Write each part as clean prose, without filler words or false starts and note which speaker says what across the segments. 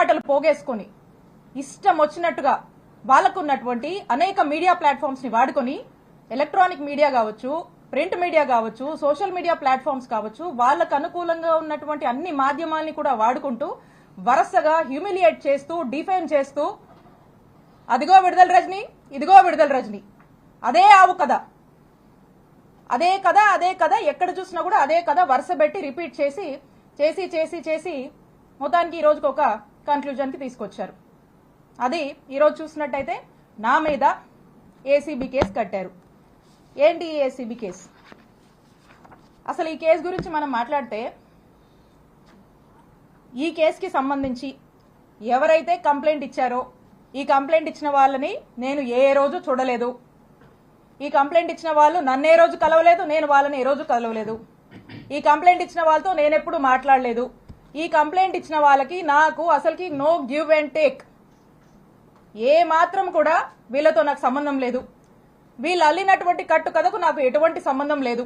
Speaker 1: మాటలు పోగేసుకొని ఇష్టం వచ్చినట్టుగా వాళ్ళకున్నటువంటి అనేక మీడియా ప్లాట్ఫామ్స్ ని వాడుకొని ఎలక్ట్రానిక్ మీడియా కావచ్చు, ప్రింట్ మీడియా కావచ్చు, సోషల్ మీడియా ప్లాట్ఫామ్స్ కావచ్చు, వాళ్ళకు అనుకూలంగా ఉన్నటువంటి అన్ని మాధ్యమాల్ని కూడా వాడుకుంటూ వరుసగా హ్యూమిలియేట్ చేస్తూ, డిఫేమ్ చేస్తూ, అదిగో విడుదల రజని, ఇదిగో విడుదల రజని, అదే ఆవు కథ, అదే కథ, అదే కథ, ఎక్కడ చూసినా కూడా అదే కథ వరుస పెట్టి రిపీట్ చేసి చేసి చేసి చేసి మొత్తానికి ఈ రోజుకి ఒక కన్క్లూజన్కి తీసుకొచ్చారు. అది ఈరోజు చూసినట్టయితే నా మీద ఏసీబీ కేసు కట్టారు. ఏంటి ఈ ఏసీబీ కేసు? అసలు ఈ కేసు గురించి మనం మాట్లాడితే ఈ కేసుకి సంబంధించి ఎవరైతే కంప్లైంట్ ఇచ్చారో ఈ కంప్లైంట్ ఇచ్చిన వాళ్ళని నేను ఏ రోజు చూడలేదు. ఈ కంప్లైంట్ ఇచ్చిన వాళ్ళు నన్ను ఏ రోజు కలవలేదు, నేను వాళ్ళని ఏ రోజు కలవలేదు. ఈ కంప్లైంట్ ఇచ్చిన వాళ్ళతో నేను ఎప్పుడు మాట్లాడలేదు. ఈ కంప్లైంట్ ఇచ్చిన వాళ్ళకి నాకు అసలుకి నో గివ్ అండ్ టేక్, ఏ మాత్రం కూడా వీళ్ళతో నాకు సంబంధం లేదు. వీళ్ళు అల్లినటువంటి కట్టు కథకు నాకు ఎటువంటి సంబంధం లేదు.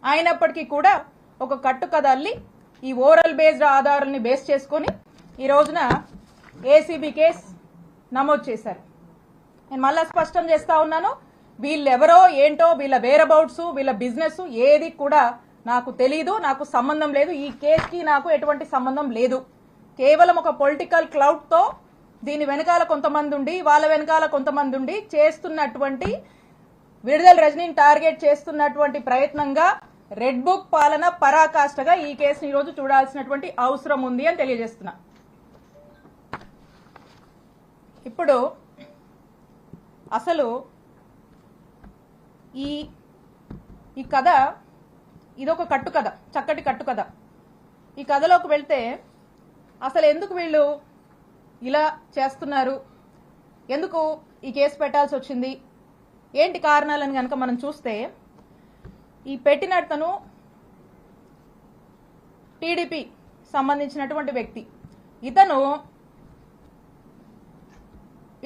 Speaker 1: అయినప్పటికీ కూడా ఒక కట్టు కథ అల్లి ఈ ఓరల్ బేస్డ్ ఆధారాలని బేస్ చేసుకుని ఈ రోజున ఏసీబీ కేసు నమోదు చేశారు. నేను మళ్ళా స్పష్టం చేస్తా ఉన్నాను, వీళ్ళెవరో ఏంటో, వీళ్ళ వేరబౌట్స్, వీళ్ళ బిజినెస్ ఏది కూడా నాకు తెలీదు, నాకు సంబంధం లేదు. ఈ కేసుకి నాకు ఎటువంటి సంబంధం లేదు. కేవలం ఒక పొలిటికల్ క్లౌడ్ తో దీని వెనకాల కొంతమంది ఉండి, వాళ్ళ వెనకాల కొంతమంది ఉండి చేస్తున్నటువంటి, విడుదల రజనీని టార్గెట్ చేస్తున్నటువంటి ప్రయత్నంగా రెడ్ బుక్ పాలన పరాకాష్ఠగా ఈ కేసుని ఈ రోజు చూడాల్సినటువంటి అవసరం ఉంది అని తెలియజేస్తున్నా. ఇప్పుడు అసలు ఈ కథ ఇదొక కట్టు కథ, చక్కటి కట్టు కథ. ఈ కథలోకి వెళ్తే అసలు ఎందుకు వీళ్ళు ఇలా చేస్తున్నారు, ఎందుకు ఈ కేసు పెట్టాల్సి వచ్చింది, ఏంటి కారణాలని కనుక మనం చూస్తే, ఈ పెట్టినతను టీడీపీ సంబంధించినటువంటి వ్యక్తి.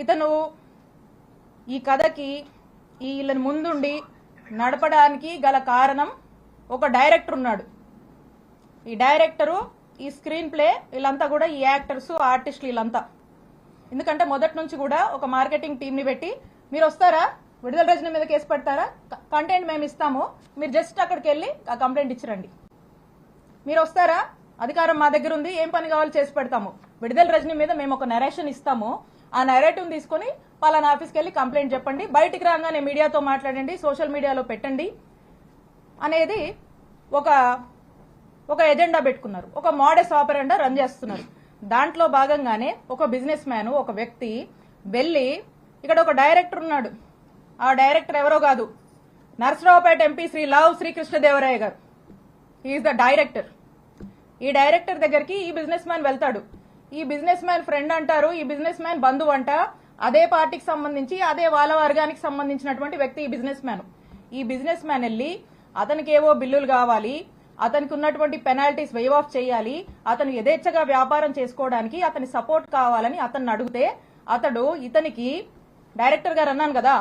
Speaker 1: ఇతను ఈ కథకి వీళ్ళని ముందుండి నడపడానికి గల కారణం ఒక డైరెక్టర్ ఉన్నాడు. ఈ డైరెక్టరు, ఈ స్క్రీన్ ప్లే, వీళ్ళంతా కూడా ఈ యాక్టర్స్, ఆర్టిస్టులు వీళ్ళంతా. ఎందుకంటే మొదటి నుంచి కూడా ఒక మార్కెటింగ్ టీంని పెట్టి, మీరు వస్తారా, విడుదల రజనీ మీద కేసు పెడతారా, కంటెంట్ మేము ఇస్తాము, మీరు జస్ట్ అక్కడికి వెళ్ళి ఆ కంప్లైంట్ ఇచ్చిరండి, మీరు వస్తారా, అధికారం మా దగ్గర ఉంది, ఏం పని కావాలో చేసి పెడతాము, విడుదల రజనీ మీద మేము ఒక నరేషన్ ఇస్తాము, ఆ నరేటివ్ తీసుకుని పలానా ఆఫీస్కి వెళ్ళి కంప్లైంట్ చెప్పండి, బయటికి రాగానే మీడియాతో మాట్లాడండి, సోషల్ మీడియాలో పెట్టండి అనేది ఒక ఎజెండా పెట్టుకున్నారు. ఒక మోడస్ ఆపరెండా రన్ చేస్తున్నారు. దాంట్లో భాగంగానే ఒక బిజినెస్ మ్యాన్, ఒక వ్యక్తి వెళ్ళి, ఇక్కడ ఒక డైరెక్టర్ ఉన్నాడు, ఆ డైరెక్టర్ ఎవరో కాదు, నర్సరావుపేట ఎంపీ శ్రీ లావు శ్రీకృష్ణదేవరాయ గారు. Is the director. ఈ డైరెక్టర్ దగ్గరికి ఈ బిజినెస్ మ్యాన్ వెళ్తాడు. ఈ బిజినెస్ మ్యాన్ ఫ్రెండ్ అంటారు, ఈ బిజినెస్ మ్యాన్ బంధువు అంట, అదే పార్టీకి సంబంధించి, అదే వాళ్ళ వర్గానికి సంబంధించినటువంటి వ్యక్తి ఈ బిజినెస్ మ్యాన్. ఈ బిజినెస్ మ్యాన్ వెళ్ళి అతనికి ఏవో బిల్లులు కావాలి, అతనికి ఉన్నటువంటి పెనాల్టీస్ వేవ్ ఆఫ్ చేయాలి, అతను యథేచ్ఛగా వ్యాపారం చేసుకోవడానికి అతని సపోర్ట్ కావాలని అతన్ని అడిగితే, ఇతనికి డైరెక్టర్ గారు అన్నాను కదా,